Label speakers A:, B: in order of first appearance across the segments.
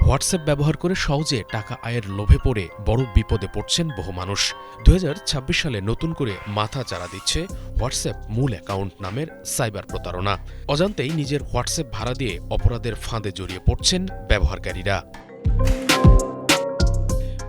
A: WhatsApp ব্যবহার করে সহজে টাকা আয়ের লোভে পড়ে বড় বিপদে পড়ছেন বহু মানুষ। 2026 সালে নতুন করে মাথা চাড়া দিচ্ছে হোয়াটসঅ্যাপ মূল অ্যাকাউন্ট নামের সাইবার প্রতারণা। অজান্তেই নিজের হোয়াটসঅ্যাপ ভাড়া দিয়ে অপরাধের ফাঁদে জড়িয়ে পড়ছেন ব্যবহারকারীরা।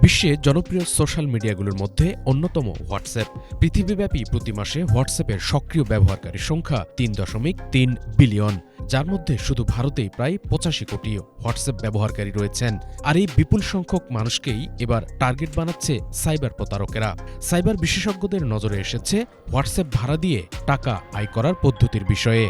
A: বিশ্বে জনপ্রিয় সোশ্যাল মিডিয়াগুলোর মধ্যে অন্যতম হোয়াটসঅ্যাপ। পৃথিবীব্যাপী প্রতি মাসে হোয়াটসঅ্যাপের সক্রিয় ব্যবহারকারীর সংখ্যা 3.3 বিলিয়ন, যার মধ্যে শুধু ভারতেই প্রায় 85 কোটি হোয়াটসঅ্যাপ ব্যবহারকারী রয়েছেন। আর এই বিপুল সংখ্যক মানুষকেই এবার টার্গেট বানাচ্ছে সাইবার প্রতারকেরা। সাইবার বিশেষজ্ঞদের নজরে এসেছে হোয়াটসঅ্যাপ ভাড়া দিয়ে টাকা আয় করার পদ্ধতির বিষয়ে।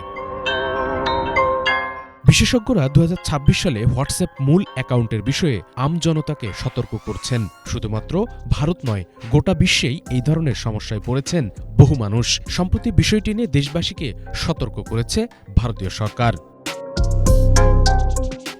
A: বিশেষজ্ঞরা 2026 সালে হোয়াটসঅ্যাপ মূল অ্যাকাউন্টের বিষয়ে আমজনতাকে সতর্ক করছেন। শুধুমাত্র ভারত নয়, গোটা বিশ্বেই এই ধরনের সমস্যায় পড়েছেন বহু মানুষ। সম্প্রতি বিষয়টি নিয়ে দেশবাসীকে সতর্ক করেছে ভারতীয় সরকার।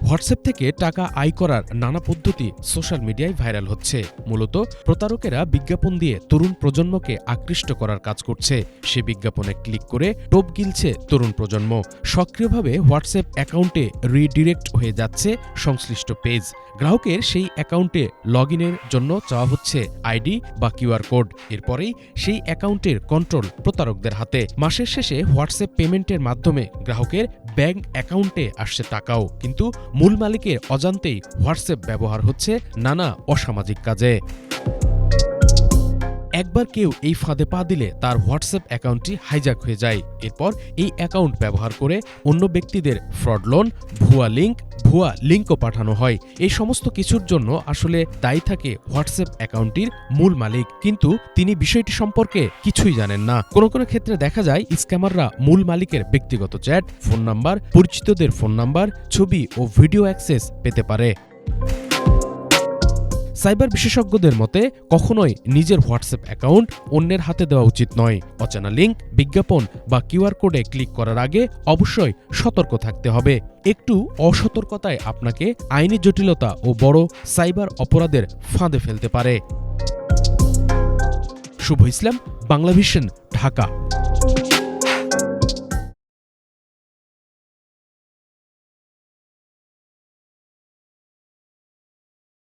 A: হোয়াটসঅ্যাপ থেকে টাকা আয় করার নানা পদ্ধতি সোশ্যাল মিডিয়ায় ভাইরাল হচ্ছে। মূলত প্রতারকেরা বিজ্ঞাপন দিয়ে তরুণ প্রজন্মকে আকৃষ্ট করার কাজ করছে। সে বিজ্ঞাপনে ক্লিক করে টোপ গিলছে তরুণ প্রজন্ম। সক্রিয়ভাবে হোয়াটসঅ্যাপ অ্যাকাউন্টে রিডিরেক্ট হয়ে যাচ্ছে সংশ্লিষ্ট পেজ। গ্রাহকের সেই অ্যাকাউন্টে লগ ইনের জন্য চাওয়া হচ্ছে আইডি বা কিউআর কোড। এরপরেই সেই অ্যাকাউন্টের কন্ট্রোল প্রতারকদের হাতে। মাসের শেষে হোয়াটসঅ্যাপ পেমেন্টের মাধ্যমে গ্রাহকের ব্যাংক অ্যাকাউন্টে আসছে টাকাও, কিন্তু মূল মালিকের অজান্তেই হোয়াটসঅ্যাপ ব্যবহার হচ্ছে নানা অসামাজিক কাজে। একবার কেউ এই ফাঁদে পা দিলে তার হোয়াটসঅ্যাপ অ্যাকাউন্টটি হাইজ্যাক হয়ে যায়। এরপর এই অ্যাকাউন্ট ব্যবহার করে অন্য ব্যক্তিদের ফ্রড লোন, ভুয়া লিঙ্কও পাঠানো হয়। এই সমস্ত কিছুর জন্য আসলে দায়ী থাকে হোয়াটসঅ্যাপ অ্যাকাউন্টটির মূল মালিক, কিন্তু তিনি বিষয়টি সম্পর্কে কিছুই জানেন না। কোনো কোনো ক্ষেত্রে দেখা যায় স্ক্যামাররা মূল মালিকের ব্যক্তিগত চ্যাট, ফোন নাম্বার, পরিচিতদের ফোন নাম্বার, ছবি ও ভিডিও অ্যাক্সেস পেতে পারে। সাইবার বিশেষজ্ঞদের মতে কখনোই নিজের হোয়াটসঅ্যাপ অ্যাকাউন্ট অন্যের হাতে দেওয়া উচিত নয়। অচেনা লিঙ্ক, বিজ্ঞাপন বা কিউআর কোডে ক্লিক করার আগে অবশ্যই সতর্ক থাকতে হবে। একটু অসতর্কতায় আপনাকে আইনি জটিলতা ও বড় সাইবার অপরাধের ফাঁদে ফেলতে পারে। শুভ ইসলাম, বাংলাভিশন, ঢাকা।